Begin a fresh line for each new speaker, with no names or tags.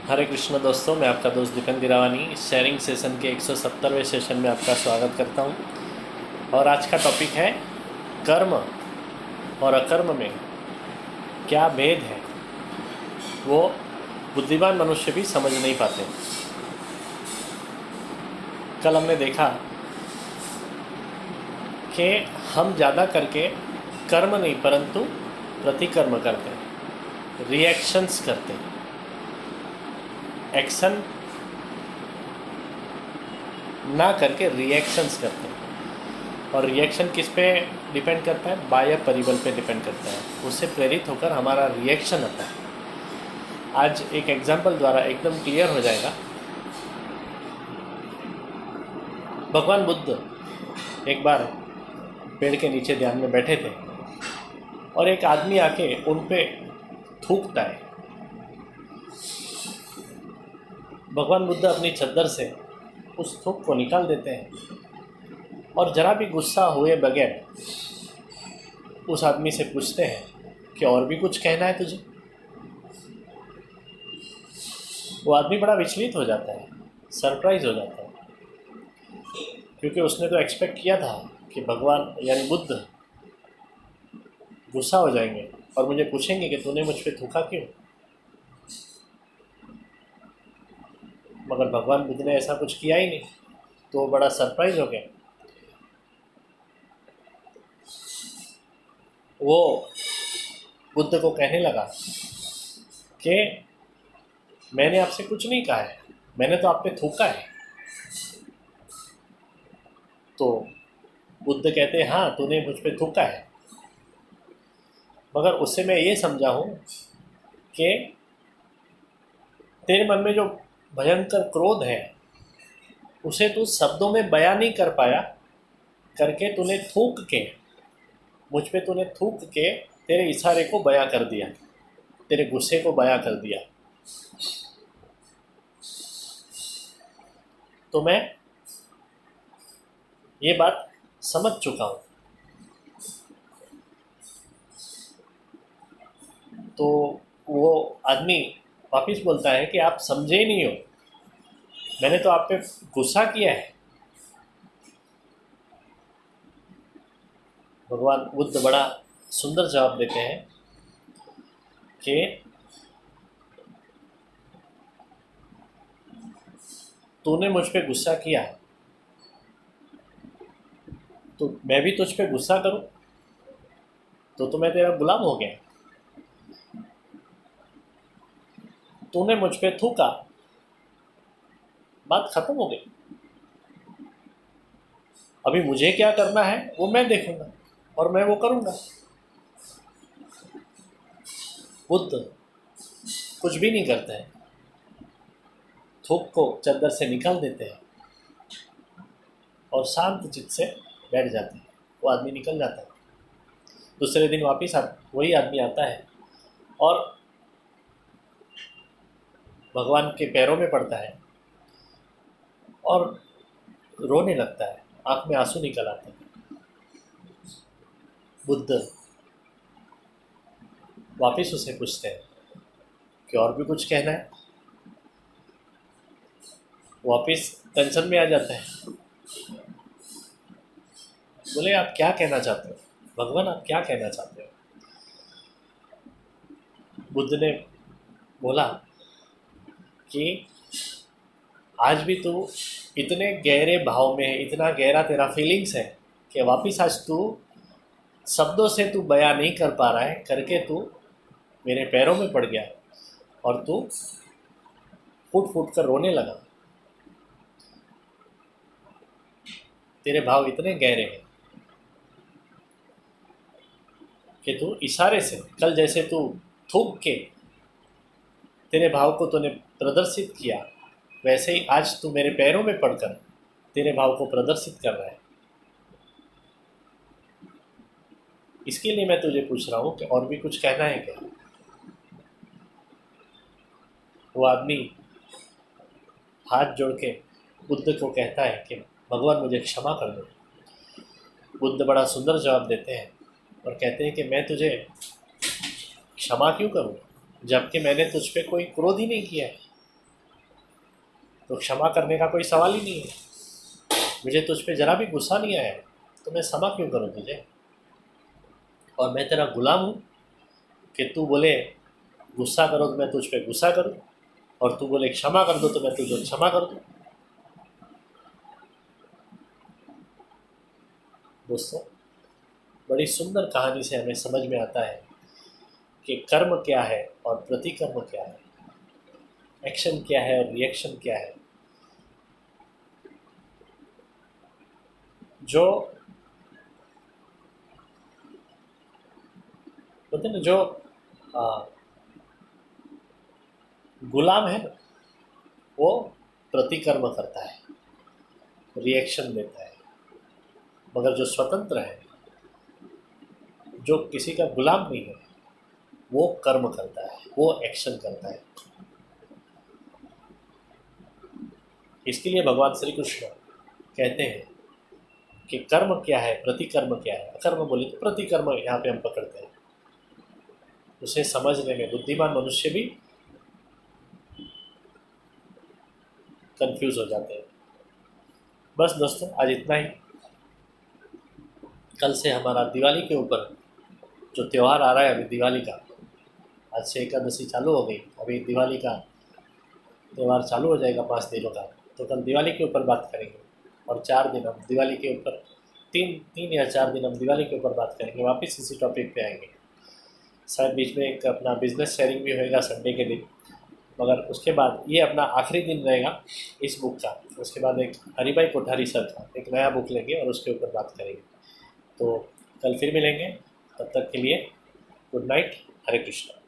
हरे कृष्ण दोस्तों, मैं आपका दोस्त दीपन गिरावानी शेयरिंग सेशन के 170वें सेशन में आपका स्वागत करता हूं। और आज का टॉपिक है कर्म और अकर्म में क्या भेद है, वो बुद्धिमान मनुष्य भी समझ नहीं पाते। कल हमने देखा कि हम ज़्यादा करके कर्म नहीं परंतु प्रतिकर्म करते हैं, रिएक्शंस करते हैं। एक्शन ना करके रिएक्शंस करते हैं। और रिएक्शन किस पे डिपेंड करता है? बाह्य परिबल पे डिपेंड करता है। उससे प्रेरित होकर हमारा रिएक्शन आता है। आज एक एग्जाम्पल द्वारा एकदम क्लियर हो जाएगा। भगवान बुद्ध एक बार पेड़ के नीचे ध्यान में बैठे थे और एक आदमी आके उन पे थूकता है। भगवान बुद्ध अपनी चद्दर से उस थूक को निकाल देते हैं और जरा भी गुस्सा हुए बगैर उस आदमी से पूछते हैं कि और भी कुछ कहना है तुझे? वो आदमी बड़ा विचलित हो जाता है, सरप्राइज हो जाता है, क्योंकि उसने तो एक्सपेक्ट किया था कि भगवान यानी बुद्ध गुस्सा हो जाएंगे और मुझे पूछेंगे कि तूने मुझ पे थूका क्यों। मगर भगवान बुद्ध ने ऐसा कुछ किया ही नहीं, तो वो बड़ा सरप्राइज हो गया। वो बुद्ध को कहने लगा कि मैंने आपसे कुछ नहीं कहा है, मैंने तो आप पे थूका है। तो बुद्ध कहते हैं हाँ, तूने मुझ पे थूका है, मगर उससे मैं ये समझा हूँ कि तेरे मन में जो भयंकर क्रोध है उसे तू शब्दों में बयां नहीं कर पाया, करके तूने थूक के मुझ पे तूने थूक के तेरे इशारे को बयां कर दिया, तेरे गुस्से को बयां कर दिया। तो मैं ये बात समझ चुका हूँ। तो वो आदमी वापिस बोलता है कि आप समझे ही नहीं हो, मैंने तो आप पे गुस्सा किया है। भगवान बुद्ध बड़ा सुंदर जवाब देते हैं कि तूने मुझ पे गुस्सा किया तो मैं भी तुझ पे गुस्सा करूं तो मैं तेरा गुलाम हो गया। तूने मुझ पे थूका, बात खत्म हो गई। अभी मुझे क्या करना है वो मैं देखूंगा और मैं वो करूंगा। बुद्ध कुछ भी नहीं करते हैं, थूक को चद्दर से निकाल देते हैं और शांत चित्त से बैठ जाते हैं। वो आदमी निकल जाता है। दूसरे दिन वापिस वही आदमी आता है और भगवान के पैरों में पड़ता है और रोने लगता है, आँख में आंसू निकल आते हैं। बुद्ध वापिस उसे पूछते हैं कि और भी कुछ कहना है? वापिस टेंशन में आ जाता है। बोले आप क्या कहना चाहते हो भगवान, आप क्या कहना चाहते हो? बुद्ध ने बोला कि आज भी तू इतने गहरे भाव में, इतना गहरा तेरा फीलिंग्स है कि वापिस आज तू शब्दों से तू बयां नहीं कर पा रहा है, करके तू मेरे पैरों में पड़ गया और तू फूट फूट कर रोने लगा। तेरे भाव इतने गहरे हैं कि तू इशारे से, कल जैसे तू थूक के तेरे भाव को तूने प्रदर्शित किया, वैसे ही आज तू मेरे पैरों में पड़कर तेरे भाव को प्रदर्शित कर रहा है। इसके लिए मैं तुझे पूछ रहा हूँ कि और भी कुछ कहना है क्या? वो आदमी हाथ जोड़ के बुद्ध को कहता है कि भगवान मुझे क्षमा कर दो। बुद्ध बड़ा सुंदर जवाब देते हैं और कहते हैं कि मैं तुझे क्षमा क्यों करूँ, जबकि मैंने तुझ पे कोई क्रोध ही नहीं किया है। तो क्षमा करने का कोई सवाल ही नहीं है। मुझे तुझ पे ज़रा भी गुस्सा नहीं आया है, तो मैं क्षमा क्यों करूँ तुझे? और मैं तेरा गुलाम हूँ कि तू बोले गुस्सा करो तो मैं तुझ पे गुस्सा करूँ, और तू बोले क्षमा कर दो तो मैं तुझे क्षमा कर दूँ। दोस्तों, बड़ी सुंदर कहानी से हमें समझ में आता है कि कर्म क्या है और प्रतिकर्म क्या है, एक्शन क्या है और रिएक्शन क्या है। जो बोलते ना, जो आ, गुलाम है ना, वो प्रतिकर्म करता है, रिएक्शन देता है। मगर जो स्वतंत्र है, जो किसी का गुलाम नहीं है, वो कर्म करता है, वो एक्शन करता है। इसके लिए भगवान श्री कृष्ण कहते हैं कि कर्म क्या है, प्रतिकर्म क्या है। अकर्म बोले तो प्रतिकर्म यहाँ पे हम पकड़ते हैं। उसे समझने में बुद्धिमान मनुष्य भी कंफ्यूज हो जाते हैं। बस दोस्तों, आज इतना ही। कल से हमारा दिवाली के ऊपर जो त्यौहार आ रहा है, अभी दिवाली का, आज से एकादशी चालू हो गई, अभी दिवाली का त्यौहार चालू हो जाएगा 5 दिनों का। तो कल दिवाली के ऊपर बात करेंगे, और 4 दिन हम दिवाली के ऊपर, 3 या 4 दिन हम दिवाली के ऊपर बात करेंगे। वापस इसी टॉपिक पे आएंगे। शायद बीच में एक अपना बिजनेस शेयरिंग भी होएगा संडे के दिन, मगर उसके बाद ये अपना आखिरी दिन रहेगा इस बुक का। उसके बाद एक हरिभाई कोठारी सर का एक नया बुक लेंगे और उसके ऊपर बात करेंगे। तो कल फिर मिलेंगे, तब तक के लिए गुड नाइट, हरे कृष्णा।